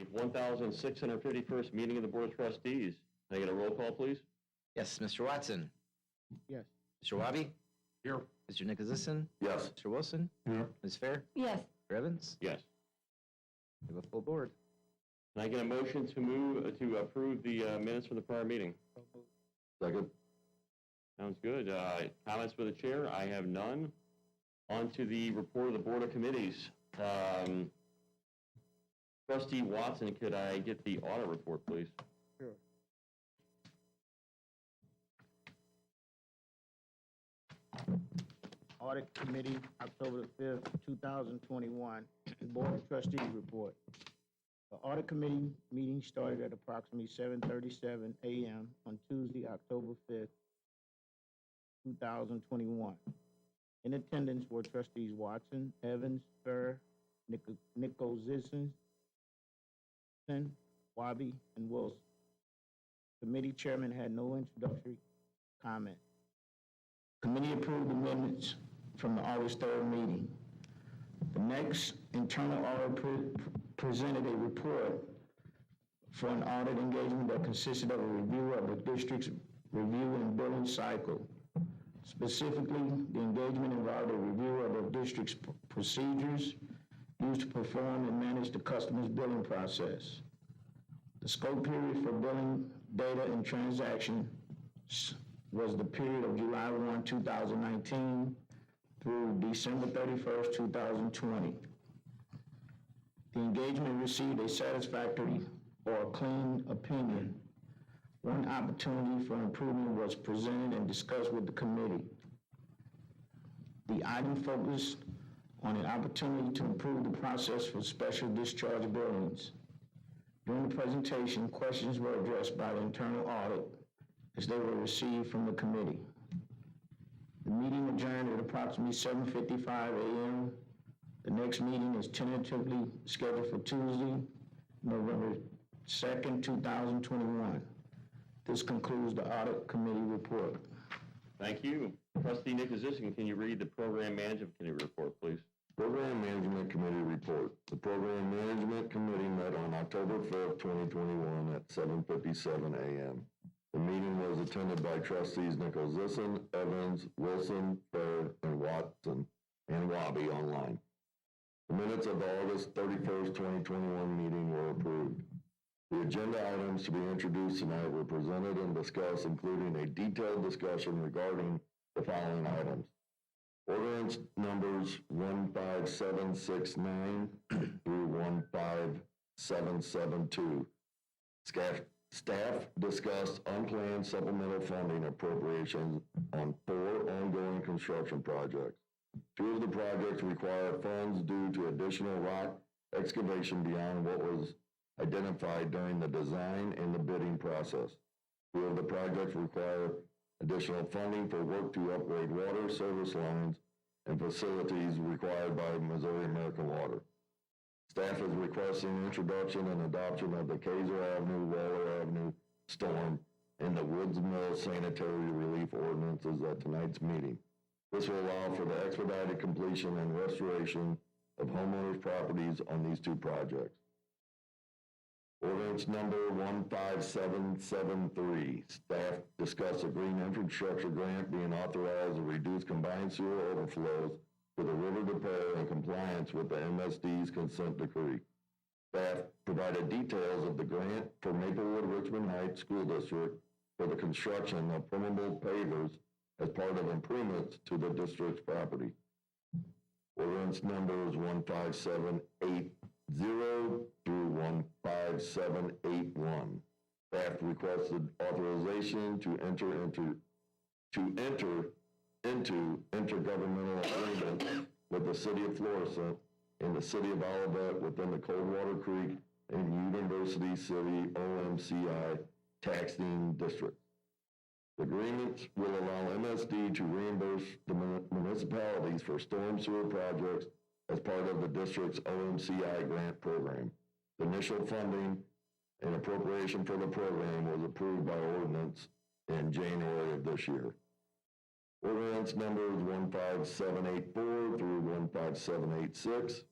The 1,651st meeting of the Board of Trustees. Can I get a roll call, please? Yes, Mr. Watson. Yes. Mr. Wabi. Here. Mr. Nicholson. Yes. Mr. Wilson. Here. Ms. Fair. Yes. Mr. Evans. Yes. We have a full board. Can I get a motion to move to approve the minutes from the prior meeting? Second. Sounds good. Comments for the chair? I have none. On to the report of the Board of Committees. Trustee Watson, could I get the audit report, please? Sure. Audit Committee, October the 5th, 2021. Board of Trustees report. The Audit Committee meeting started at approximately 7:37 a.m. on Tuesday, October 5th, 2021. In attendance were Trustees Watson, Evans, Fair, Nicholson, Wabi, and Wilson. Committee chairman had no introductory comment. Committee approved amendments from the August 3rd meeting. The next internal audit presented a report for an audit engagement that consisted of a review of the district's review and billing cycle. Specifically, the engagement involved a review of the district's procedures used to perform and manage the customer's billing process. The scope period for billing data and transactions was the period of July 1, 2019 through December 31st, 2020. The engagement received a satisfactory or clean opinion. One opportunity for improvement was presented and discussed with the committee. The item focused on an opportunity to improve the process for special discharge billings. During the presentation, questions were addressed by the internal audit as they were received from the committee. The meeting adjourned at approximately 7:55 a.m. The next meeting is tentatively scheduled for Tuesday, November 2nd, 2021. This concludes the Audit Committee report. Thank you. Trustee Nicholson, can you read the Program Management Committee report, please? Program Management Committee report. The Program Management Committee met on October 5th, 2021 at 7:57 a.m. The meeting was attended by Trustees Nicholson, Evans, Wilson, Fair, and Watson, and Wabi online. The minutes of the August 31st, 2021 meeting were approved. The agenda items to be introduced tonight were presented and discussed, including a detailed discussion regarding the following items. Ordinance numbers 15769 through 15772. Staff discussed unplanned supplemental funding appropriations on 4 ongoing construction projects. 2 of the projects require funds due to additional rock excavation beyond what was identified during the design and the bidding process. 2 of the projects require additional funding for work to upgrade water service lines and facilities required by Missouri American Water. Staff is requesting introduction and adoption of the Kaiser Avenue, Waller Avenue storm and the Woods Mill sanitary relief ordinances at tonight's meeting. This will allow for the expedited completion and restoration of homeowners' properties on these 2 projects. Ordinance number 15773. Staff discussed a green infrastructure grant being authorized to reduce combined sewer overflows to the river repair in compliance with the MSD's consent decree. Staff provided details of the grant for Maplewood Richmond Heights School District for the construction of permeable pavers as part of improvements to the district's property. Ordinance numbers 15780 through 15781. Staff requested authorization to enter into intergovernmental agreement with the City of Florissant and the City of Olivet within the Coldwater Creek and University City OMCI taxing district. The agreements will allow MSD to reimburse the municipalities for storm sewer projects as part of the district's OMCI grant program. The initial funding and appropriation for the program was approved by ordinance in January of this year. Ordinance numbers 15784 through 15786.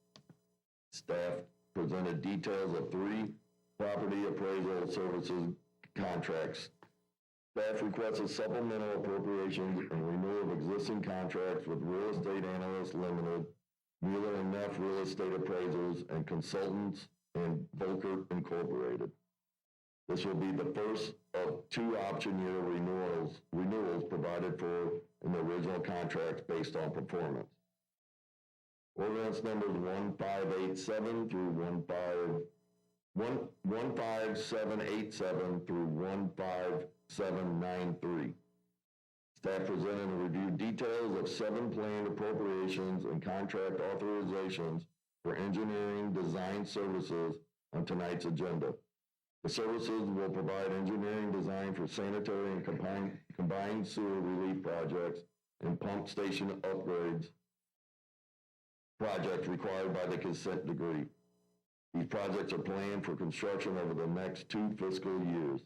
Staff presented details of 3 property appraisal services contracts. Staff requested supplemental appropriations and renewal of existing contracts with Real Estate Analysts Limited, Mueller and Neff Real Estate Appraisals, and Consultants, and Volker Incorporated. This will be the first of 2 option year renewals provided for in the original contracts based on performance. Ordinance numbers 1587 through 15787 through 15793. Staff presented and reviewed details of 7 planned appropriations and contract authorizations for engineering design services on tonight's agenda. The services will provide engineering design for sanitary and combined sewer relief projects and pump station upgrades projects required by the consent decree. These projects are planned for construction over the next 2 fiscal years.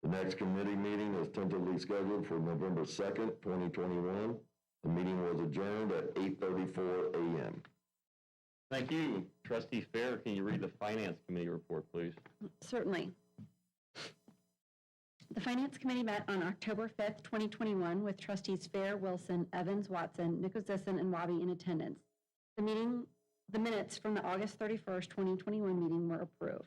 The next committee meeting is tentatively scheduled for November 2nd, 2021. The meeting was adjourned at 8:34 a.m. Thank you. Trustee Fair, can you read the Finance Committee report, please? Certainly. The Finance Committee met on October 5th, 2021, with Trustees Fair, Wilson, Evans, Watson, Nicholson, and Wabi in attendance. The minutes from the August 31st, 2021 meeting were approved.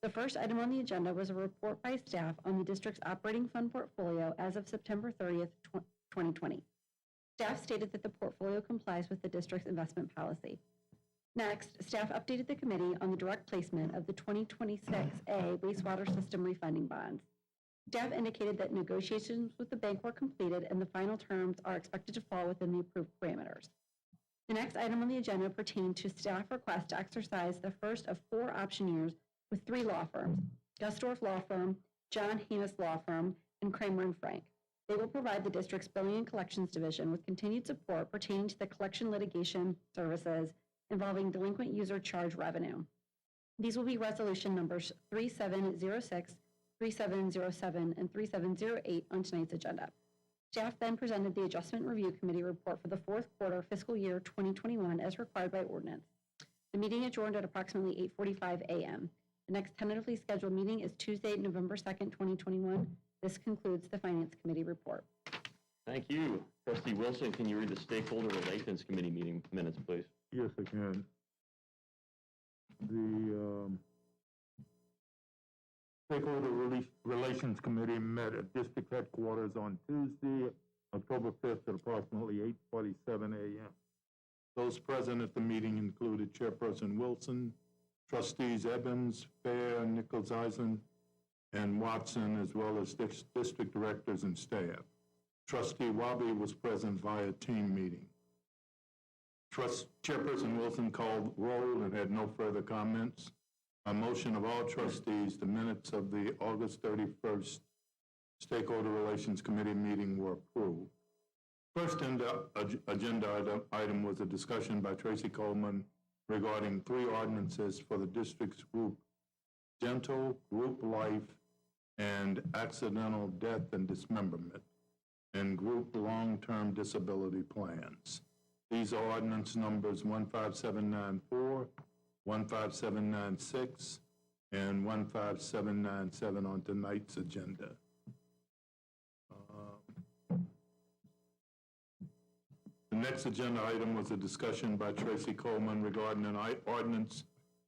The first item on the agenda was a report by staff on the district's operating fund portfolio as of September 30th, 2020. Staff stated that the portfolio complies with the district's investment policy. Next, staff updated the committee on the direct placement of the 2026A wastewater system refunding bonds. Staff indicated that negotiations with the bank were completed and the final terms are expected to fall within the approved parameters. The next item on the agenda pertained to staff request to exercise the first of 4 option years with 3 law firms, Gusdorf Law Firm, John Hamas Law Firm, and Kramer & Frank. They will provide the district's billing and collections division with continued support pertaining to the collection litigation services involving delinquent user charge revenue. These will be resolution numbers 3706, 3707, and 3708 on tonight's agenda. Staff then presented the Adjustment Review Committee report for the 4th quarter fiscal year 2021 as required by ordinance. The meeting adjourned at approximately 8:45 a.m. The next tentatively scheduled meeting is Tuesday, November 2nd, 2021. This concludes the Finance Committee report. Thank you. Trustee Wilson, can you read the Stakeholder Relations Committee meeting minutes, please? Yes, I can. The Stakeholder Relations Committee met at district headquarters on Tuesday, October 5th at approximately 8:47 a.m. Those present at the meeting included Chairperson Wilson, Trustees Evans, Fair, Nichols Eisen, and Watson, as well as district directors and staff. Trustee Wabi was present via team meeting. Chairperson Wilson called roll and had no further comments. By motion of all trustees, the minutes of the August 31st Stakeholder Relations Committee meeting were approved. First agenda item was a discussion by Tracy Coleman regarding 3 ordinances for the district's group dental, group life, and accidental death and dismemberment, and group long-term disability plans. These are ordinance numbers 15794, 15796, and 15797 on tonight's agenda. The next agenda item was a discussion by Tracy Coleman regarding an ordinance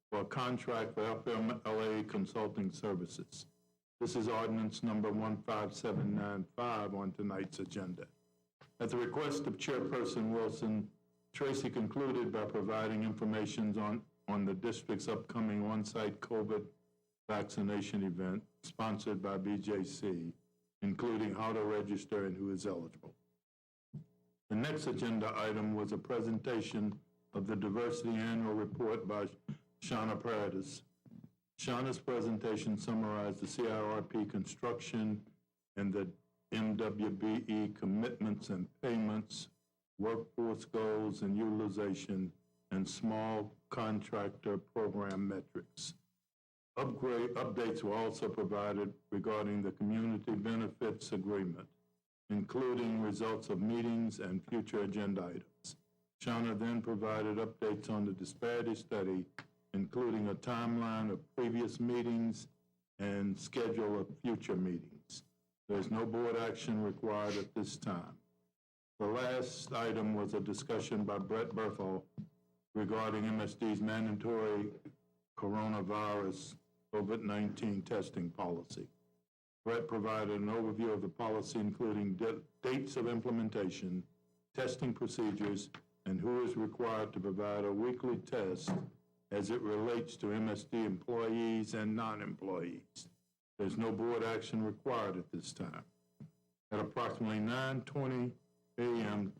for a contract for FMLA consulting services. This is ordinance number 15795 on tonight's agenda. At the request of Chairperson Wilson, Tracy concluded by providing information on the district's upcoming on-site COVID vaccination event sponsored by BJC, including how to register and who is eligible. The next agenda item was a presentation of the Diversity Annual Report by Shauna Paradis. Shauna's presentation summarized the CIRP construction and the MWBE commitments and payments, workforce goals and utilization, and small contractor program metrics. Updates were also provided regarding the Community Benefits Agreement, including results of meetings and future agenda items. Shauna then provided updates on the disparity study including a timeline of previous meetings and schedule of future meetings. There's no board action required at this time. The last item was a discussion by Brett Berthel regarding MSD's mandatory coronavirus COVID-19 testing policy. Brett provided an overview of the policy, including dates of implementation, testing procedures, and who is required to provide a weekly test as it relates to MSD employees and non-employees. There's no board action required at this time. At approximately 9:20 a.m.,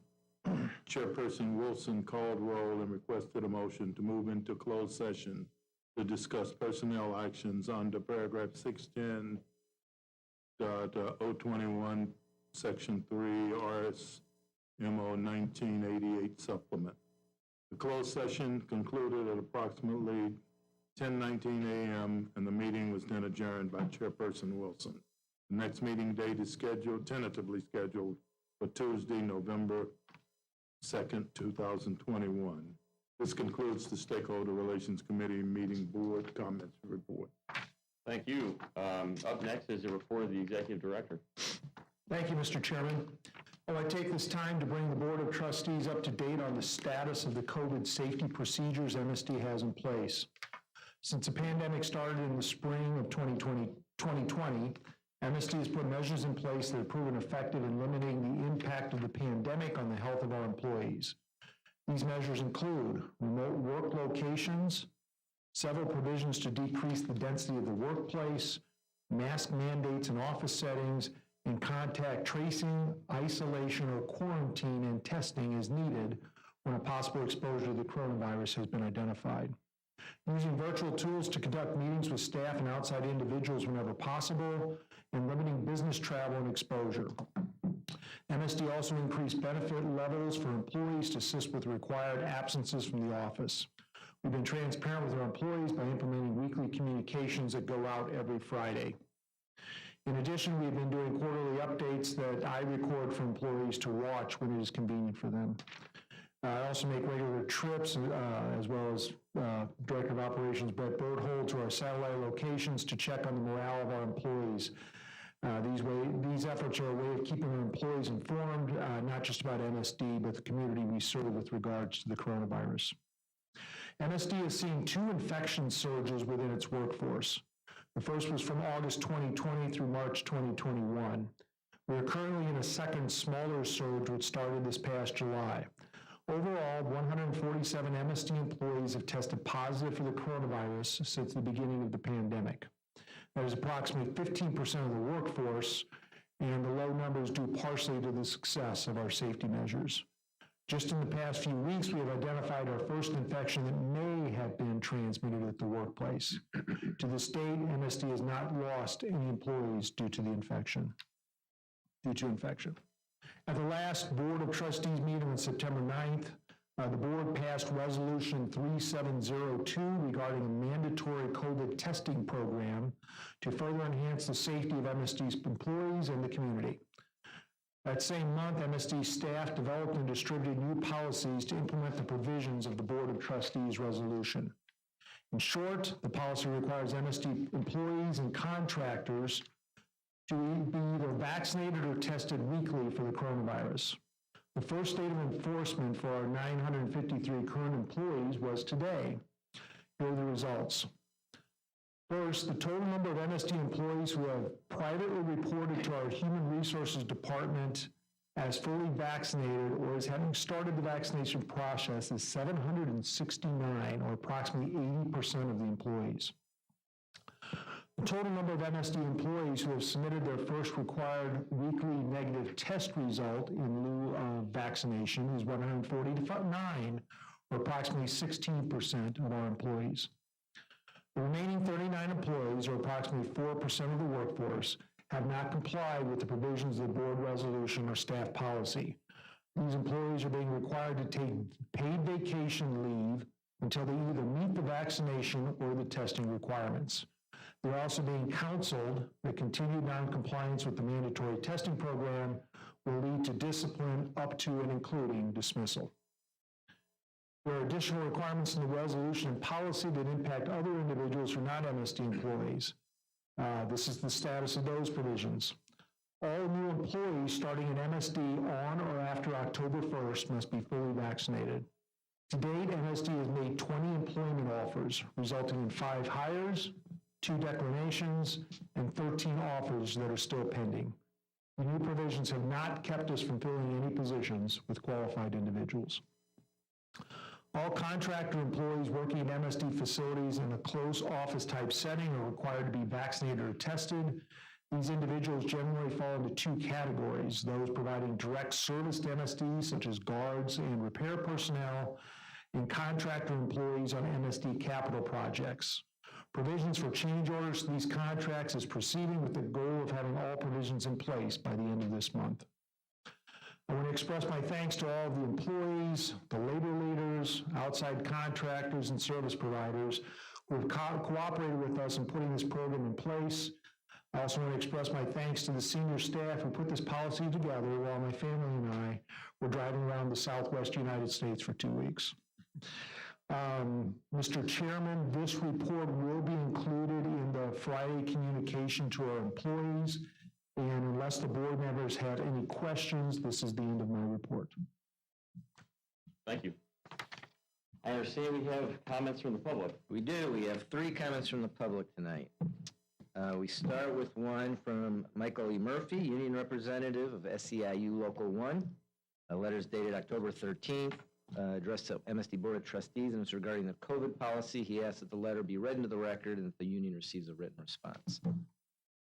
Chairperson Wilson called roll and requested a motion to move into closed session to discuss personnel actions under paragraph 610.021, section 3, RSMO 1988 supplement. The closed session concluded at approximately 10:19 a.m. and the meeting was then adjourned by Chairperson Wilson. The next meeting date is tentatively scheduled for Tuesday, November 2nd, 2021. This concludes the Stakeholder Relations Committee meeting board comments report. Thank you. Up next is a report of the Executive Director. Thank you, Mr. Chairman. I want to take this time to bring the Board of Trustees up to date on the status of the COVID safety procedures MSD has in place. Since the pandemic started in the spring of 2020, MSD has put measures in place that have proven effective in limiting the impact of the pandemic on the health of our employees. These measures include remote work locations, several provisions to decrease the density of the workplace, mask mandates in office settings, and contact tracing, isolation, or quarantine and testing as needed when a possible exposure to the coronavirus has been identified. Using virtual tools to conduct meetings with staff and outside individuals whenever possible, and limiting business travel and exposure. MSD also increased benefit levels for employees to assist with required absences from the office. We've been transparent with our employees by implementing weekly communications that go out every Friday. In addition, we've been doing quarterly updates that I record for employees to watch when it is convenient for them. I also make regular trips, as well as Director of Operations Brett Berthold, to our satellite locations to check on the morale of our employees. These efforts are a way of keeping our employees informed, not just about MSD, but the community we serve with regards to the coronavirus. MSD has seen 2 infection surges within its workforce. The first was from August 2020 through March 2021. We are currently in a second smaller surge which started this past July. Overall, 147 MSD employees have tested positive for the coronavirus since the beginning of the pandemic. That is approximately 15% of the workforce, and the low numbers due partially to the success of our safety measures. Just in the past few weeks, we have identified our first infection that may have been transmitted at the workplace. To this date, MSD has not lost any employees due to infection. At the last Board of Trustees meeting on September 9th, the board passed Resolution 3702 regarding a mandatory COVID testing program to further enhance the safety of MSD's employees and the community. That same month, MSD staff developed and distributed new policies to implement the provisions of the Board of Trustees resolution. In short, the policy requires MSD employees and contractors to be either vaccinated or tested weekly for the coronavirus. The first date of enforcement for our 953 current employees was today. Here are the results. First, the total number of MSD employees who have privately reported to our Human Resources Department as fully vaccinated or as having started the vaccination process is 769, or approximately 80% of the employees. The total number of MSD employees who have submitted their first required weekly negative test result in lieu of vaccination is 149, or approximately 16% of our employees. The remaining 39 employees, or approximately 4% of the workforce, have not complied with the provisions of the board resolution or staff policy. These employees are being required to take paid vacation leave until they either meet the vaccination or the testing requirements. They're also being counseled that continued noncompliance with the mandatory testing program will lead to discipline up to and including dismissal. There are additional requirements in the resolution and policy that impact other individuals who are not MSD employees. This is the status of those provisions. All new employees starting in MSD on or after October 1st must be fully vaccinated. To date, MSD has made 20 employment offers, resulting in 5 hires, 2 declinations, and 13 offers that are still pending. The new provisions have not kept us from filling any positions with qualified individuals. All contractor employees working in MSD facilities in a close office type setting are required to be vaccinated or tested. These individuals generally fall into 2 categories: those providing direct service to MSD, such as guards and repair personnel, and contractor employees on MSD capital projects. Provisions for change orders to these contracts is proceeding with the goal of having all provisions in place by the end of this month. I want to express my thanks to all of the employees, the labor leaders, outside contractors, and service providers who have cooperated with us in putting this program in place. I also want to express my thanks to the senior staff who put this policy together while my family and I were driving around the Southwest United States for 2 weeks. Mr. Chairman, this report will be included in the Friday communication to our employees. And unless the board members have any questions, this is the end of my report. Thank you. I understand we have comments from the public. We do. We have 3 comments from the public tonight. We start with one from Michael E. Murphy, union representative of SEIU Local 1. A letter is dated October 13th, addressed to MSD Board of Trustees, and it's regarding the COVID policy. He asks that the letter be read into the record and that the union receives a written response.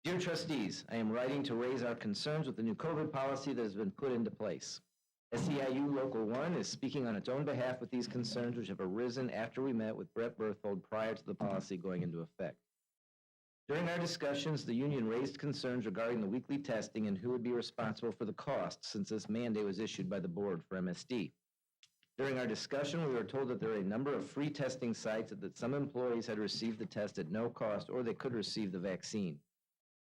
Dear trustees, I am writing to raise our concerns with the new COVID policy that has been put into place. SEIU Local 1 is speaking on its own behalf with these concerns, which have arisen after we met with Brett Berthold prior to the policy going into effect. During our discussions, the union raised concerns regarding the weekly testing and who would be responsible for the cost, since this mandate was issued by the board for MSD. During our discussion, we were told that there are a number of free testing sites and that some employees had received the test at no cost or they could receive the vaccine.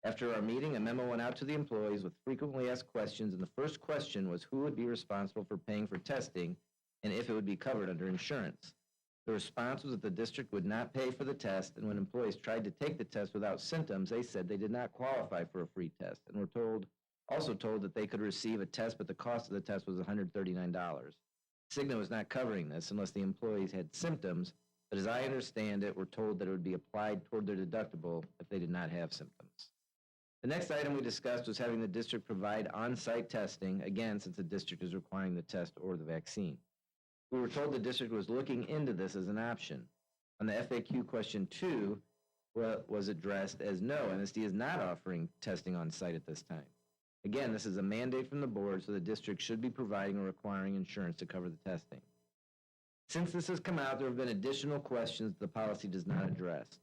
After our meeting, a memo went out to the employees with frequently asked questions, and the first question was who would be responsible for paying for testing and if it would be covered under insurance. The response was that the district would not pay for the test, and when employees tried to take the test without symptoms, they said they did not qualify for a free test and were also told that they could receive a test, but the cost of the test was $139. Cigna was not covering this unless the employees had symptoms, but as I understand it, were told that it would be applied toward their deductible if they did not have symptoms. The next item we discussed was having the district provide on-site testing, again, since the district is requiring the test or the vaccine. We were told the district was looking into this as an option. On the FAQ question 2, was addressed as no, MSD is not offering testing on-site at this time. Again, this is a mandate from the board, so the district should be providing or requiring insurance to cover the testing. Since this has come out, there have been additional questions the policy does not address.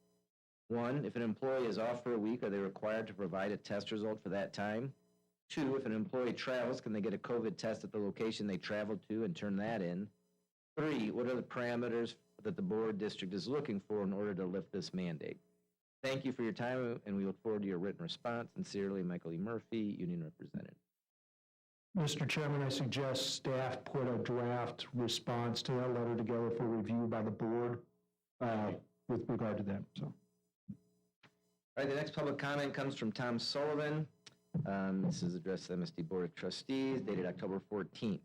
1, if an employee is off for a week, are they required to provide a test result for that time? 2, if an employee travels, can they get a COVID test at the location they traveled to and turn that in? 3, what are the parameters that the board district is looking for in order to lift this mandate? Thank you for your time, and we look forward to your written response. Sincerely, Michael E. Murphy, union representative. Mr. Chairman, I suggest staff put a draft response to that letter together for review by the board with regard to that. So. All right, the next public comment comes from Tom Sullivan. This is addressed to the MSD Board of Trustees, dated October 14th.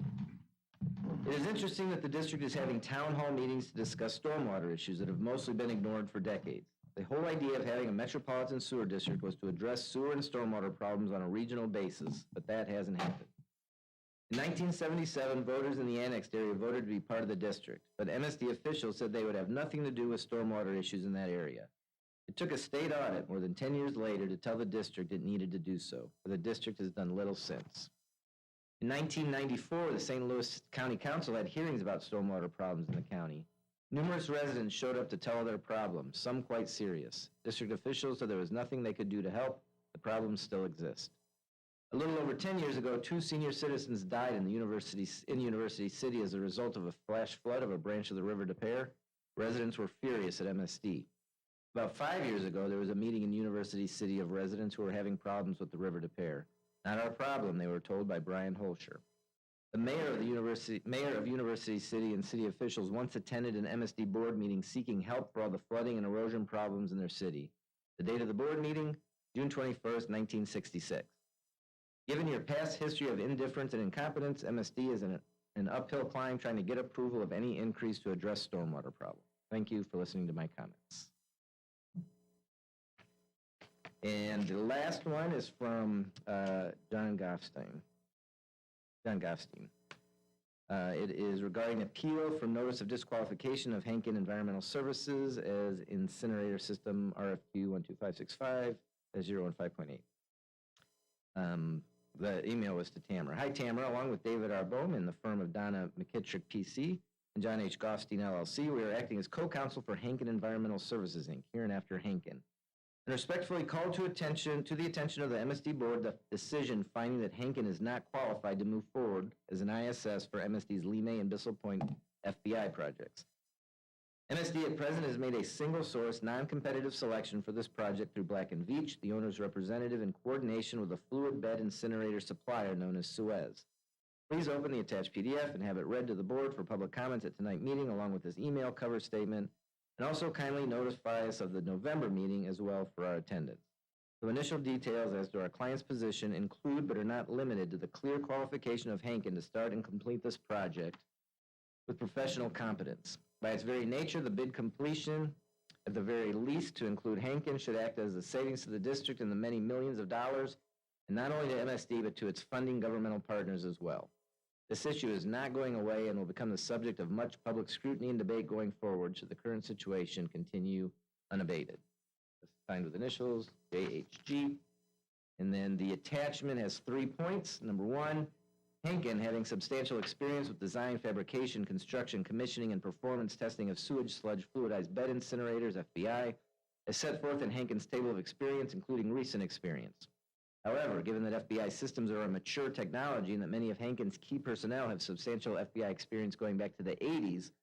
It is interesting that the district is having town hall meetings to discuss stormwater issues that have mostly been ignored for decades. The whole idea of having a metropolitan sewer district was to address sewer and stormwater problems on a regional basis, but that hasn't happened. In 1977, voters in the annexed area voted to be part of the district, but MSD officials said they would have nothing to do with stormwater issues in that area. It took a state audit more than 10 years later to tell the district it needed to do so, but the district has done little since. In 1994, the St. Louis County Council had hearings about stormwater problems in the county. Numerous residents showed up to tell their problems, some quite serious. District officials said there was nothing they could do to help. The problems still exist. A little over 10 years ago, 2 senior citizens died in University City as a result of a flash flood of a branch of the River Des Peres. Residents were furious at MSD. About 5 years ago, there was a meeting in University City of residents who were having problems with the River Des Peres. Not our problem, they were told by Brian Holscher. The mayor of University City and city officials once attended an MSD board meeting seeking help for all the flooding and erosion problems in their city. The date of the board meeting, June 21st, 1966. Given your past history of indifference and incompetence, MSD is in an uphill climb trying to get approval of any increase to address stormwater problems. Thank you for listening to my comments. And the last one is from John Goffstein. It is regarding appeal from notice of disqualification of Hankin Environmental Services as incinerator system RFQ 12565-015.8. The email was to Tamara. Hi, Tamara. Along with David R. Bowman, the firm of Donna McKittrick, PC, and John H. Goffstein, LLC, we are acting as co-counsel for Hankin Environmental Services, Inc., hereinafter Hankin, and respectfully call to the attention of the MSD board the decision finding that Hankin is not qualified to move forward as an ISS for MSD's Lemay and Bissell Point FBI projects. MSD at present has made a single-source, non-competitive selection for this project through Black & Veatch, the owner's representative, in coordination with a fluid bed incinerator supplier known as Suez. Please open the attached PDF and have it read to the board for public comments at tonight's meeting, along with this email cover statement, and also kindly notify us of the November meeting as well for our attendance. Some initial details as to our client's position include but are not limited to the clear qualification of Hankin to start and complete this project with professional competence. By its very nature, the bid completion, at the very least to include Hankin, should act as a savings to the district in the many millions of dollars, and not only to MSD, but to its funding governmental partners as well. This issue is not going away and will become the subject of much public scrutiny and debate going forward should the current situation continue unabated. Signed with initials, JHG. And then the attachment has 3 points. Number 1, Hankin, having substantial experience with design, fabrication, construction, commissioning, and performance testing of sewage, sludge, fluidized bed incinerators, FBI, as set forth in Hankin's table of experience, including recent experience. However, given that FBI systems are a mature technology and that many of Hankin's key personnel have substantial FBI experience going back to the 80s,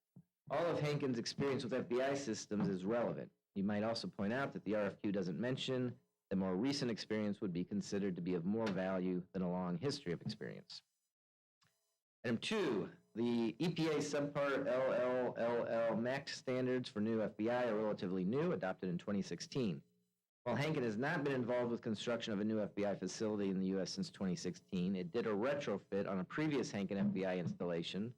all of Hankin's experience with FBI systems is relevant. You might also point out that the RFQ doesn't mention that more recent experience would be considered to be of more value than a long history of experience. Item 2, the EPA Subpart LLLL MAC standards for new FBI are relatively new, adopted in 2016. While Hankin has not been involved with construction of a new FBI facility in the U.S. since 2016, it did a retrofit on a previous Hankin FBI installation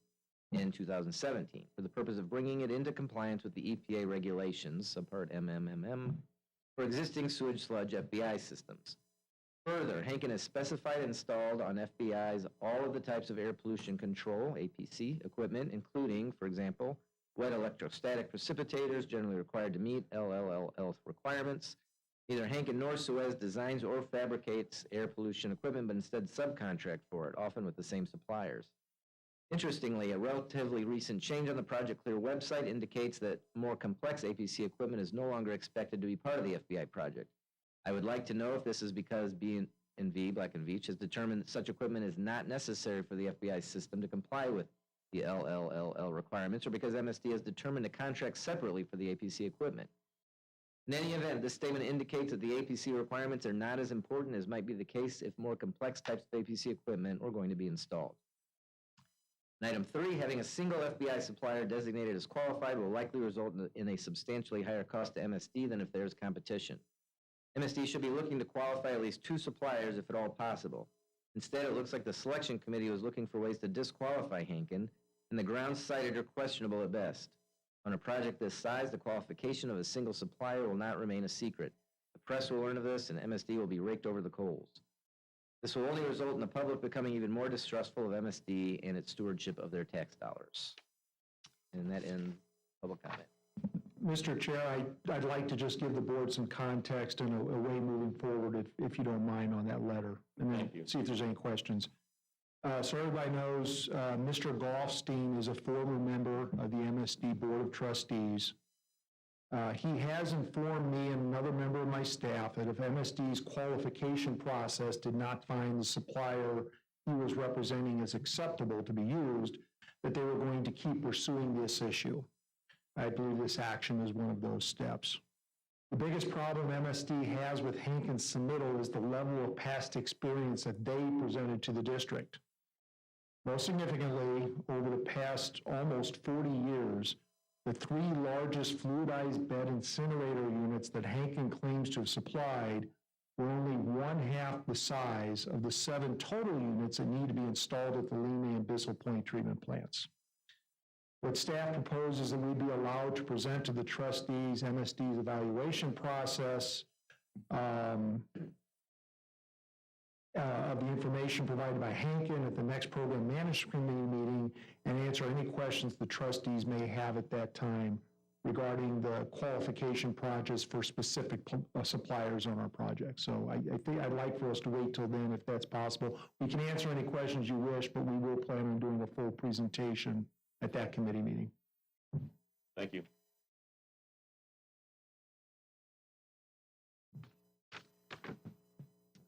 in 2017 for the purpose of bringing it into compliance with the EPA regulations, Subpart MMMM, for existing sewage sludge FBI systems. Further, Hankin has specified and installed on FBI's all of the types of air pollution control, APC, equipment, including, for example, wet electrostatic precipitators generally required to meet LLLL requirements. Neither Hankin nor Suez designs or fabricates air pollution equipment, but instead subcontract for it, often with the same suppliers. Interestingly, a relatively recent change on the Project Clear website indicates that more complex APC equipment is no longer expected to be part of the FBI project. I would like to know if this is because B&V, Black & Veatch, has determined that such equipment is not necessary for the FBI system to comply with the LLLL requirements, or because MSD has determined to contract separately for the APC equipment. In any event, this statement indicates that the APC requirements are not as important as might be the case if more complex types of APC equipment were going to be installed. And item 3, having a single FBI supplier designated as qualified will likely result in a substantially higher cost to MSD than if there is competition. MSD should be looking to qualify at least 2 suppliers if at all possible. Instead, it looks like the selection committee was looking for ways to disqualify Hankin, and the grounds cited are questionable at best. On a project this size, the qualification of a single supplier will not remain a secret. The press will learn of this, and MSD will be raked over the coals. This will only result in the public becoming even more distrustful of MSD and its stewardship of their tax dollars. And that ends public comment. Mr. Chair, I'd like to just give the board some context and a way moving forward, if you don't mind, on that letter, and then see if there's any questions. So everybody knows Mr. Goffstein is a former member of the MSD Board of Trustees. He has informed me and another member of my staff that if MSD's qualification process did not find the supplier he was representing as acceptable to be used, that they were going to keep pursuing this issue. I believe this action is one of those steps. The biggest problem MSD has with Hankin's submittal is the level of past experience that they presented to the district. Most significantly, over the past almost 40 years, the 3 largest fluidized bed incinerator units that Hankin claims to have supplied were only 1/2 the size of the 7 total units that need to be installed at the Lima and Bissell Point treatment plants. What staff proposes is that we be allowed to present to the trustees MSD's evaluation process of the information provided by Hankin at the next program management committee meeting and answer any questions the trustees may have at that time regarding the qualification process for specific suppliers on our project. So I think I'd like for us to wait till then if that's possible. We can answer any questions you wish, but we will plan on doing a full presentation at that committee meeting. Thank you.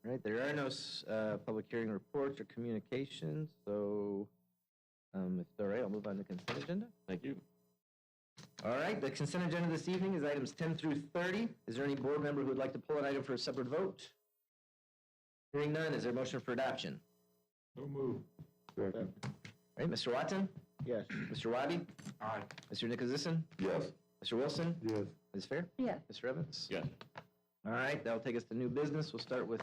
All right, there are no public hearing reports or communications, so if it's all right, I'll move on to the consent agenda. Thank you. All right, the consent agenda this evening is items 10 through 30. Is there any board member who would like to pull an item for a separate vote? Hearing none, is there a motion for adoption? So moved. All right, Mr. Watson? Yes. Mr. Wabi? Aye. Mr. Nicholasison? Yes. Mr. Wilson? Yes. Ms. Fair? Yes. Mr. Evans? Yes. All right, that'll take us to new business. We'll start with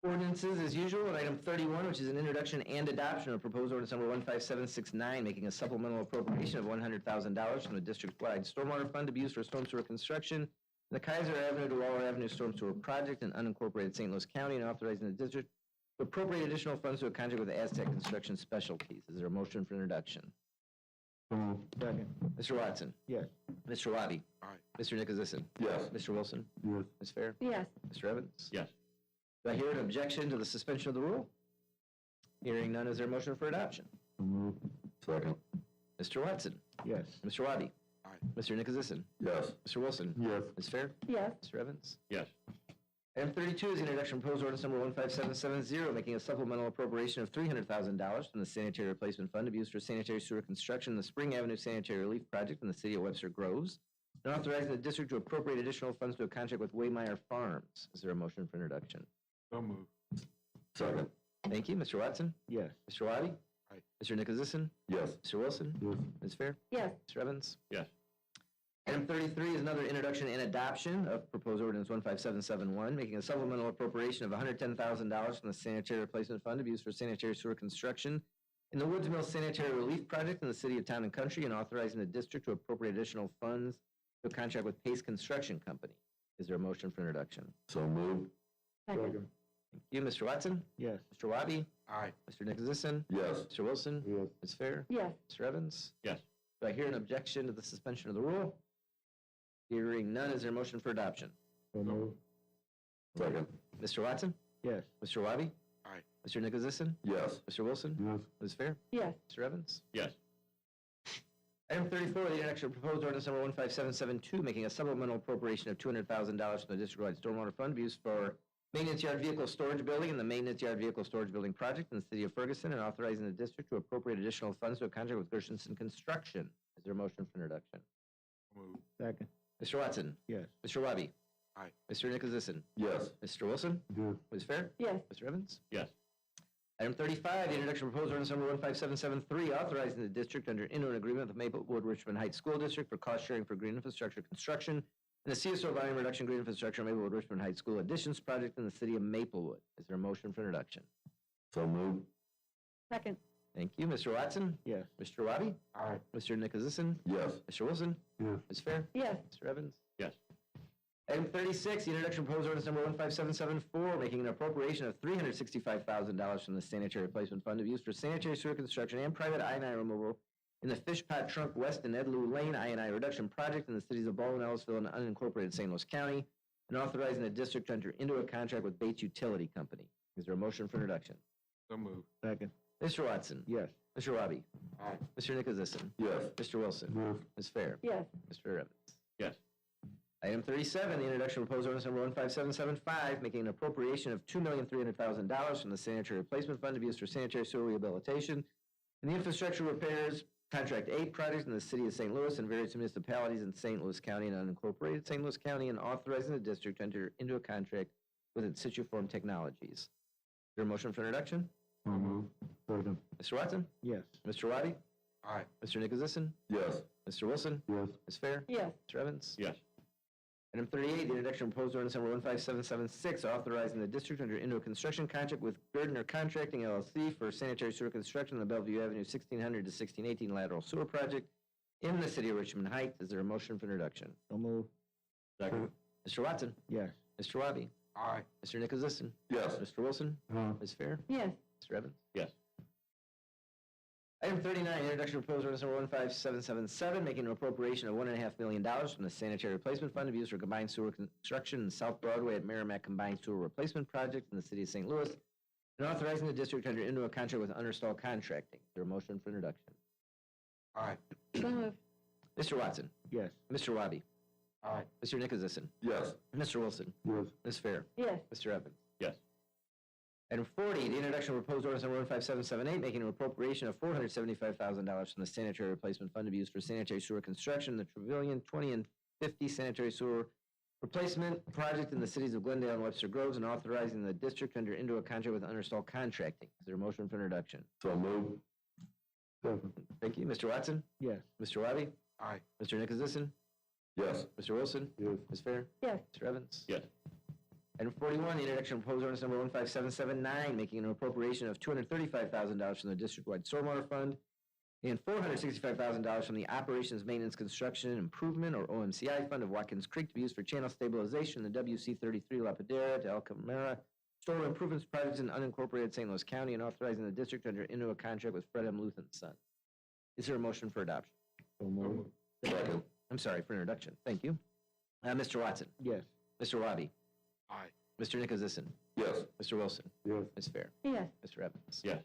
ordinances as usual. At item 31, which is an introduction and adoption of proposed ordinance number 15769, making a supplemental appropriation of $100,000 from the district-wide stormwater fund to be used for storm sewer construction in the Kaiser Avenue to Waller Avenue storm sewer project in unincorporated St. Louis County, and authorizing the district to appropriate additional funds to a contract with Aztec Construction Specialties. Is there a motion for introduction? Second. Mr. Watson? Yes. Mr. Wabi? Aye. Mr. Nicholasison? Yes. Mr. Wilson? Yes. Ms. Fair? Yes. Mr. Evans? Yes. Do I hear an objection to the suspension of the rule? Hearing none, is there a motion for adoption? So moved. Second. Mr. Watson? Yes. Mr. Wabi? Aye. Mr. Nicholasison? Yes. Mr. Wilson? Yes. Ms. Fair? Yes. Mr. Evans? Yes. Item 32 is the introduction of proposed ordinance number 15770, making a supplemental appropriation of $300,000 from the sanitary replacement fund to be used for sanitary sewer construction in the Spring Avenue Sanitary Relief Project in the city of Webster Groves, and authorizing the district to appropriate additional funds to a contract with Waymeyer Farms. Is there a motion for introduction? So moved. Second. Thank you. Mr. Watson? Yes. Mr. Wabi? Aye. Mr. Nicholasison? Yes. Mr. Wilson? Yes. Ms. Fair? Yes. Mr. Evans? Yes. Item 33 is another introduction and adoption of proposed ordinance 15771, making a supplemental appropriation of $110,000 from the sanitary replacement fund to be used for sanitary sewer construction in the Woods Mill Sanitary Relief Project in the city of Town and Country, and authorizing the district to appropriate additional funds to a contract with Pace Construction Company. Is there a motion for introduction? So moved. Second. Thank you. Mr. Watson? Yes. Mr. Wabi? Aye. Mr. Nicholasison? Yes. Mr. Wilson? Yes. Ms. Fair? Yes. Mr. Evans? Yes. Do I hear an objection to the suspension of the rule? Hearing none, is there a motion for adoption? So moved. Second. Mr. Watson? Yes. Mr. Wabi? Aye. Mr. Nicholasison? Yes. Mr. Wilson? Yes. Ms. Fair? Yes. Mr. Evans? Yes. Item 34, the introduction of proposed ordinance number 15772, making a supplemental appropriation of $200,000 from the district-wide stormwater fund to be used for maintenance yard vehicle storage building and the maintenance yard vehicle storage building project in the city of Ferguson, and authorizing the district to appropriate additional funds to a contract with Gershenson Construction. Is there a motion for introduction? So moved. Second. Mr. Watson? Yes. Mr. Wabi? Aye. Mr. Nicholasison? Yes. Mr. Wilson? Yes. Ms. Fair? Yes. Mr. Evans? Yes. Item 35, the introduction of proposed ordinance number 15773, authorizing the district under into an agreement with the Maplewood Richmond Heights School District for cost sharing for green infrastructure construction and the CSO volume reduction green infrastructure Maplewood Richmond Heights School additions project in the city of Maplewood. Is there a motion for introduction? So moved. Second. Thank you. Mr. Watson? Yes. Mr. Wabi? Aye. Mr. Nicholasison? Yes. Mr. Wilson? Yes. Ms. Fair? Yes. Mr. Evans? Yes. Item 36, the introduction of proposed ordinance number 15774, making an appropriation of $365,000 from the sanitary replacement fund to be used for sanitary sewer construction and private I&I removal in the Fish Pot Trunk West and Ed Lou Lane I&I reduction project in the cities of Baldwin, Ellisville, and unincorporated St. Louis County, and authorizing the district to enter into a contract with Bates Utility Company. Is there a motion for introduction? So moved. Second. Mr. Watson? Yes. Mr. Wabi? Aye. Mr. Nicholasison? Yes. Mr. Wilson? Yes. Ms. Fair? Yes. Mr. Evans? Yes. Item 37, the introduction of proposed ordinance number 15775, making an appropriation of $2,300,000 from the sanitary replacement fund to be used for sanitary sewer rehabilitation and the infrastructure repairs contract 8 projects in the city of St. Louis and various municipalities in St. Louis County and unincorporated St. Louis County, and authorizing the district to enter into a contract with In Situ Form Technologies. Is there a motion for introduction? So moved. Second. Mr. Watson? Yes. Mr. Wabi? Aye. Mr. Nicholasison? Yes. Mr. Wilson? Yes. Ms. Fair? Yes. Mr. Evans? Yes. Item 38, the introduction of proposed ordinance number 15776, authorizing the district to enter into a construction contract with Gardner Contracting LLC for sanitary sewer construction on the Bellevue Avenue 1600 to 1618 lateral sewer project in the city of Richmond Heights. Is there a motion for introduction? So moved. Second. Mr. Watson? Yes. Mr. Wabi? Aye. Mr. Nicholasison? Yes. Mr. Wilson? Ms. Fair? Yes. Mr. Evans? Yes. Item 39, introduction of proposed ordinance number 15777, making an appropriation of $1.5 million from the sanitary replacement fund to be used for combined sewer construction in South Broadway at Merrimack Combined Sewer Replacement Project in the city of St. Louis, and authorizing the district to enter into a contract with Understall Contracting. Is there a motion for introduction? Aye. So moved. Mr. Watson? Yes. Mr. Wabi? Aye. Mr. Nicholasison? Yes. Mr. Wilson? Yes. Ms. Fair? Yes. Mr. Evans? Yes. Item 40, the introduction of proposed ordinance number 15778, making an appropriation of $475,000 from the sanitary replacement fund to be used for sanitary sewer construction, the Trevilian 20 and 50 sanitary sewer replacement project in the cities of Glendale and Webster Groves, and authorizing the district to enter into a contract with Understall Contracting. Is there a motion for introduction? So moved. Second. Thank you. Mr. Watson? Yes. Mr. Wabi? Aye. Mr. Nicholasison? Yes. Mr. Wilson? Yes. Ms. Fair? Yes. Mr. Evans? Yes. Item 41, the introduction of proposed ordinance number 15779, making an appropriation of $235,000 from the district-wide stormwater fund and $465,000 from the Operations Maintenance Construction and Improvement, or OMCI, fund of Watkins Creek to be used for channel stabilization in the WC-33 La Padera to El Camara Storm Improvements Projects in unincorporated St. Louis County, and authorizing the district to enter into a contract with Fred M. Luth and Son. Is there a motion for adoption? So moved. Second. I'm sorry, for introduction. Thank you. Mr. Watson? Yes. Mr. Wabi? Aye. Mr. Nicholasison? Yes. Mr. Wilson? Yes. Ms. Fair? Yes. Mr. Evans? Yes.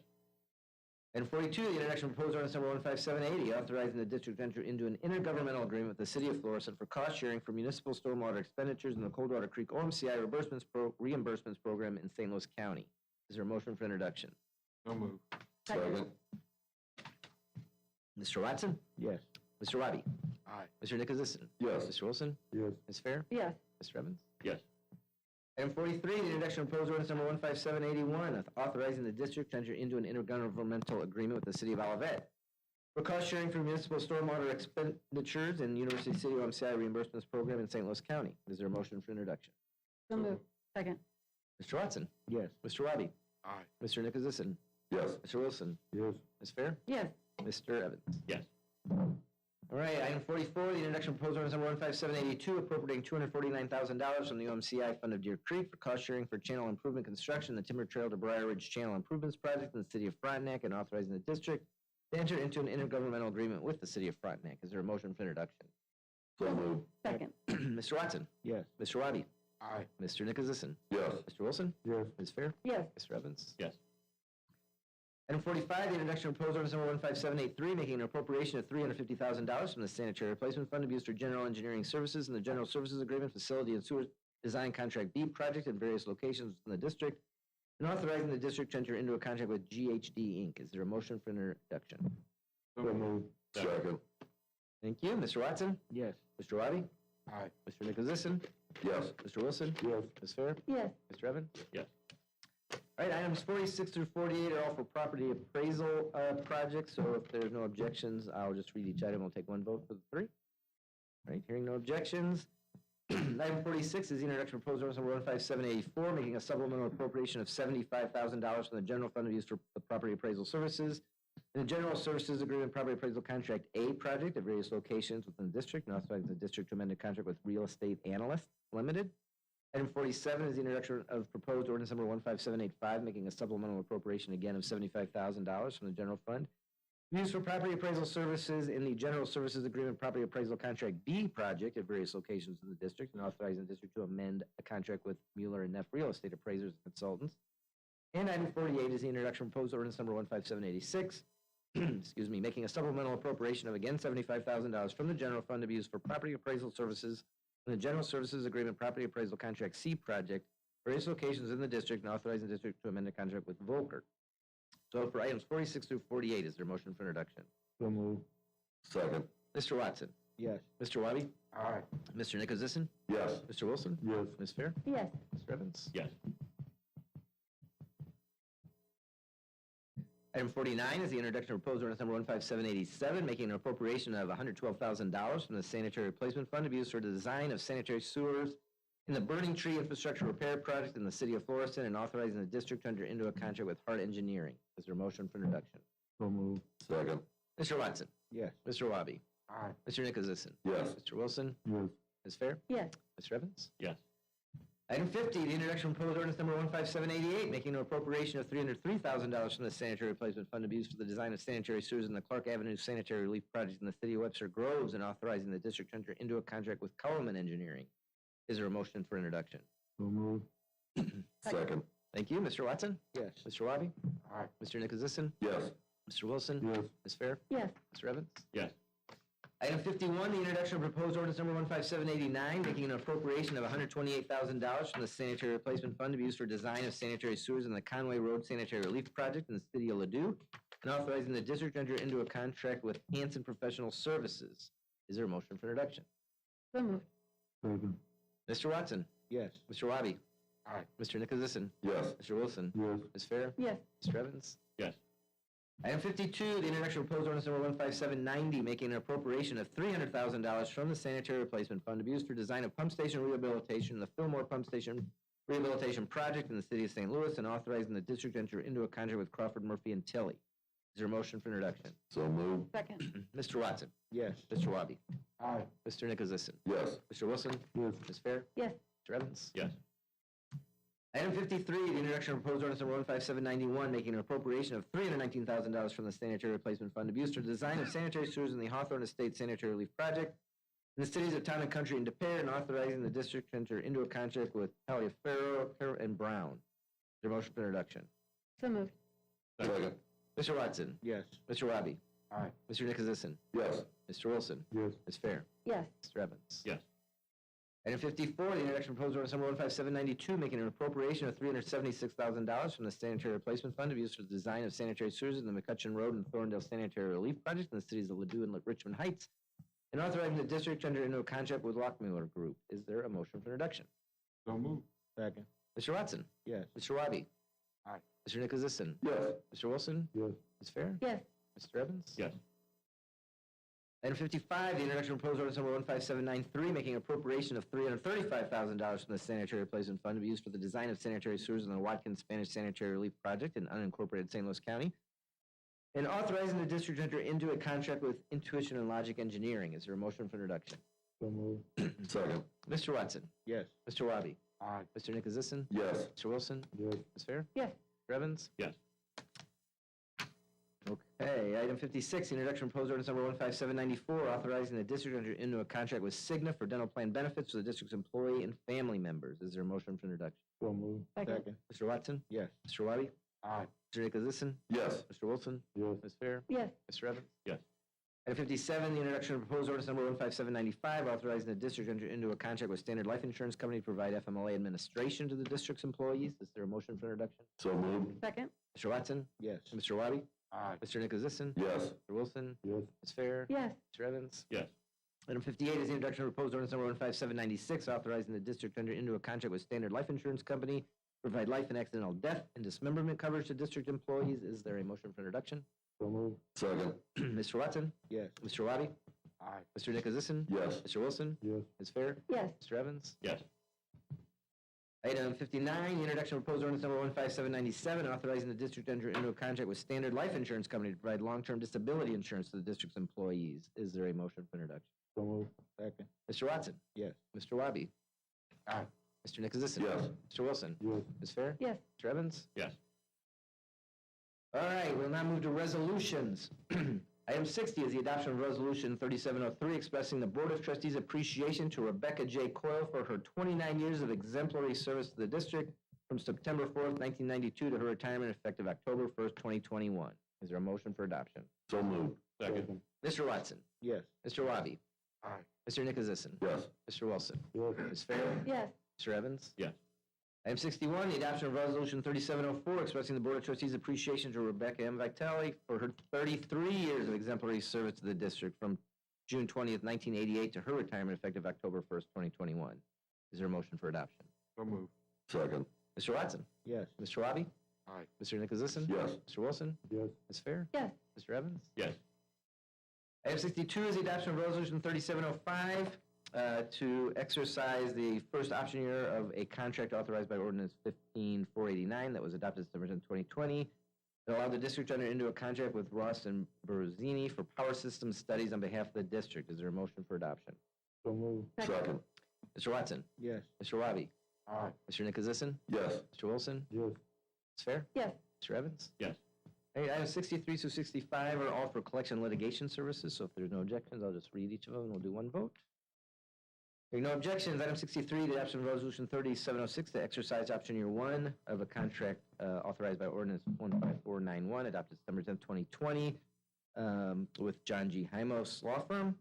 Item 42, the introduction of proposed ordinance number 15780, authorizing the district to enter into an intergovernmental agreement with the city of Florissant for cost sharing for municipal stormwater expenditures in the Coldwater Creek OMCI reimbursements program in St. Louis County. Is there a motion for introduction? So moved. Second. Mr. Watson? Yes. Mr. Wabi? Aye. Mr. Nicholasison? Yes. Mr. Wilson? Yes. Ms. Fair? Yes. Mr. Evans? Yes. Item 43, the introduction of proposed ordinance number 15781, authorizing the district to enter into an intergovernmental agreement with the city of Olivet for cost sharing for municipal stormwater expenditures in University City OMCI reimbursements program in St. Louis County. Is there a motion for introduction? So moved. Second. Mr. Watson? Yes. Mr. Wabi? Aye. Mr. Nicholasison? Yes. Mr. Wilson? Yes. Ms. Fair? Yes. Mr. Evans? Yes. All right, item 44, the introduction of proposed ordinance number 15782, appropriating $249,000 from the OMCI Fund of Deer Creek for cost sharing for channel improvement construction, the Timber Trail to Briar Ridge Channel Improvements Project in the city of Frontenac, and authorizing the district to enter into an intergovernmental agreement with the city of Frontenac. Is there a motion for introduction? So moved. Second. Mr. Watson? Yes. Mr. Wabi? Aye. Mr. Nicholasison? Yes. Mr. Wilson? Yes. Ms. Fair? Yes. Mr. Evans? Yes. Item 45, the introduction of proposed ordinance number 15783, making an appropriation of $350,000 from the sanitary replacement fund to be used for general engineering services and the general services agreement facility and sewer design contract B project in various locations in the district, and authorizing the district to enter into a contract with GHD Inc. Is there a motion for introduction? So moved. Second. Thank you. Mr. Watson? Yes. Mr. Wabi? Aye. Mr. Nicholasison? Yes. Mr. Wilson? Yes. Ms. Fair? Yes. Mr. Evans? Yes. All right, items 46 through 48 are all for property appraisal projects, so if there's no objections, I'll just read each item. I'll take one vote for the three. All right, hearing no objections. Item 46 is the introduction of proposed ordinance number 15784, making a supplemental appropriation of $75,000 from the general fund to be used for the property appraisal services and the general services agreement property appraisal contract A project at various locations within the district, and authorizing the district to amend a contract with Real Estate Analysts Limited. Item 47 is the introduction of proposed ordinance number 15785, making a supplemental appropriation again of $75,000 from the general fund used for property appraisal services in the general services agreement property appraisal contract B project at various locations in the district, and authorizing the district to amend a contract with Mueller and Neff Real Estate Appraisers and Consultants. And item 48 is the introduction of proposed ordinance number 15786, excuse me, making a supplemental appropriation of again $75,000 from the general fund to be used for property appraisal services in the general services agreement property appraisal contract C project, various locations in the district, and authorizing the district to amend the contract with Volker. So for items 46 through 48, is there a motion for introduction? So moved. Second. Mr. Watson? Yes. Mr. Wabi? Aye. Mr. Nicholasison? Yes. Mr. Wilson? Yes. Ms. Fair? Yes. Mr. Evans? Yes. Item 49 is the introduction of proposed ordinance number 15787, making an appropriation of $112,000 from the Sanitary Replacement Fund to be used for the design of sanitary sewers in the Burning Tree Infrastructure Repair Project in the city of Florissant and authorizing the district to enter into a contract with Hart Engineering. Is there a motion for introduction? So moved. Second. Mr. Watson? Yes. Mr. Wabi? Aye. Mr. Nicholasison? Yes. Mr. Wilson? Yes. Ms. Fair? Yes. Mr. Evans? Yes. Item 50, the introduction of proposed ordinance number 15788, making an appropriation of $303,000 from the Sanitary Replacement Fund to be used for the design of sanitary sewers in the Clark Avenue Sanitary Relief Project in the city of Webster Groves and authorizing the district to enter into a contract with Coleman Engineering. Is there a motion for introduction? So moved. Second. Thank you. Mr. Watson? Yes. Mr. Wabi? Aye. Mr. Nicholasison? Yes. Mr. Wilson? Yes. Ms. Fair? Yes. Mr. Evans? Yes. Item 51, the introduction of proposed ordinance number 15789, making an appropriation of $128,000 from the Sanitary Replacement Fund to be used for design of sanitary sewers in the Conway Road Sanitary Relief Project in the city of Ladue, and authorizing the district to enter into a contract with Hanson Professional Services. Is there a motion for introduction? So moved. Second. Mr. Watson? Yes. Mr. Wabi? Aye. Mr. Nicholasison? Yes. Mr. Wilson? Yes. Ms. Fair? Yes. Mr. Evans? Yes. Item 52, the introduction of proposed ordinance number 15790, making an appropriation of $300,000 from the Sanitary Replacement Fund to be used for design of pump station rehabilitation in the Fillmore Pump Station Rehabilitation Project in the city of St. Louis and authorizing the district to enter into a contract with Crawford, Murphy, and Tilley. Is there a motion for introduction? So moved. Second. Mr. Watson? Yes. Mr. Wabi? Aye. Mr. Nicholasison? Yes. Mr. Wilson? Yes. Ms. Fair? Yes. Mr. Evans? Yes. Item 53, the introduction of proposed ordinance number 15791, making an appropriation of $319,000 from the Sanitary Replacement Fund to be used for the design of sanitary sewers in the Hawthorne Estate Sanitary Relief Project in the cities of Town and Country and De Pere, and authorizing the district to enter into a contract with Taliaferro and Brown. Is there a motion for introduction? So moved. Second. Mr. Watson? Yes. Mr. Wabi? Aye. Mr. Nicholasison? Yes. Mr. Wilson? Yes. Ms. Fair? Yes. Mr. Evans? Yes. Item 54, the introduction of proposed ordinance number 15792, making an appropriation of $376,000 from the Sanitary Replacement Fund to be used for the design of sanitary sewers in the McCutcheon Road and Thorndale Sanitary Relief Project in the cities of Ladue and Richmond Heights, and authorizing the district to enter into a contract with Lockmiller Group. Is there a motion for introduction? So moved. Second. Mr. Watson? Yes. Mr. Wabi? Aye. Mr. Nicholasison? Yes. Mr. Wilson? Yes. Ms. Fair? Yes. Mr. Evans? Yes. Item 55, the introduction of proposed ordinance number 15793, making an appropriation of $335,000 from the Sanitary Replacement Fund to be used for the design of sanitary sewers in the Watkins Spanish Sanitary Relief Project in unincorporated St. Louis County, and authorizing the district to enter into a contract with Intuition and Logic Engineering. Is there a motion for introduction? So moved. Second. Mr. Watson? Yes. Mr. Wabi? Aye. Mr. Nicholasison? Yes. Mr. Wilson? Yes. Ms. Fair? Yes. Mr. Evans? Yes. Okay, item 56, the introduction of proposed ordinance number 15794, authorizing the district to enter into a contract with Cigna for dental plan benefits for the district's employee and family members. Is there a motion for introduction? So moved. Second. Mr. Watson? Yes. Mr. Wabi? Aye. Mr. Nicholasison? Yes. Mr. Wilson? Yes. Ms. Fair? Yes. Mr. Evans? Yes. Item 57, the introduction of proposed ordinance number 15795, authorizing the district to enter into a contract with Standard Life Insurance Company to provide FMLA administration to the district's employees. Is there a motion for introduction? So moved. Second. Mr. Watson? Yes. Mr. Wabi? Aye. Mr. Nicholasison? Yes. Mr. Wilson? Yes. Ms. Fair? Yes. Mr. Evans? Yes. Item 58 is the introduction of proposed ordinance number 15796, authorizing the district to enter into a contract with Standard Life Insurance Company to provide life and accidental death and dismemberment coverage to district employees. Is there a motion for introduction? So moved. Second. Mr. Watson? Yes. Mr. Wabi? Aye. Mr. Nicholasison? Yes. Mr. Wilson? Yes. Ms. Fair? Yes. Mr. Evans? Yes. Item 59, the introduction of proposed ordinance number 15797, authorizing the district to enter into a contract with Standard Life Insurance Company to provide long-term disability insurance to the district's employees. Is there a motion for introduction? So moved. Second. Mr. Watson? Yes. Mr. Wabi? Aye. Mr. Nicholasison? Yes. Mr. Wilson? Yes. Ms. Fair? Yes. Mr. Evans? Yes. All right, we'll now move to resolutions. Item 60 is the adoption of Resolution 3703, expressing the Board of Trustees' appreciation to Rebecca J. Coyle for her 29 years of exemplary service to the district from September 4th, 1992 to her retirement effective October 1st, 2021. Is there a motion for adoption? So moved. Second. Mr. Watson? Yes. Mr. Wabi? Aye. Mr. Nicholasison? Yes. Mr. Wilson? Yes. Ms. Fair? Yes. Mr. Evans? Yes. Item 61, the adoption of Resolution 3704, expressing the Board of Trustees' appreciation to Rebecca M. Vitale for her 33 years of exemplary service to the district from June 20th, 1988 to her retirement effective October 1st, 2021. Is there a motion for adoption? So moved. Second. Mr. Watson? Yes. Mr. Wabi? Aye. Mr. Nicholasison? Yes. Mr. Wilson? Yes. Ms. Fair? Yes. Mr. Evans? Yes. Item 62 is the adoption of Resolution 3705 to exercise the first option year of a contract authorized by Ordinance 15489 that was adopted September 10, 2020. It allowed the district to enter into a contract with Ross and Beruzzini for power system studies on behalf of the district. Is there a motion for adoption? So moved. Second. Mr. Watson? Yes. Mr. Wabi? Aye. Mr. Nicholasison? Yes. Mr. Wilson? Yes. Ms. Fair? Yes. Mr. Evans? Yes. All right, items 63 through 65 are all for collection litigation services, so if there's no objections, I'll just read each of them and we'll do one vote. Hearing no objections, item 63, the adoption of Resolution 3706 to exercise option year 1 of a contract authorized by Ordinance 15491, adopted September 10, 2020, with John G. Hymos Law Firm.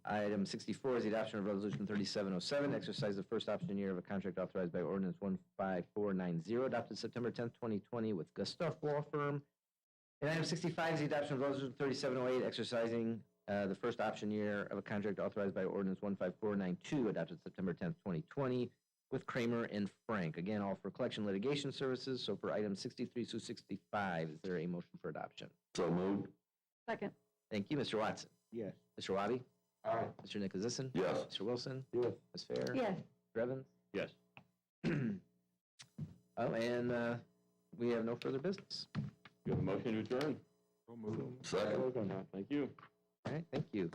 Item 64 is the adoption of Resolution 3707, exercise the first option year of a contract authorized by Ordinance 15490, adopted September 10, 2020, with Gustav Law Firm. And item 65 is the adoption of Resolution 3708, exercising the first option year of a contract authorized by Ordinance 15492, adopted September 10th, 2020, with Kramer and Frank. Again, all for collection litigation services. So for items 63 through 65, is there a motion for adoption? So moved. Second. Thank you, Mr. Watson. Yes. Mr. Wabi? Aye. Mr. Nicholasison? Yes. Mr. Wilson? Yes. Ms. Fair? Yes. Mr. Evans? Yes. Oh, and we have no further business. You have a motion to adjourn? Second. Thank you. All right, thank you.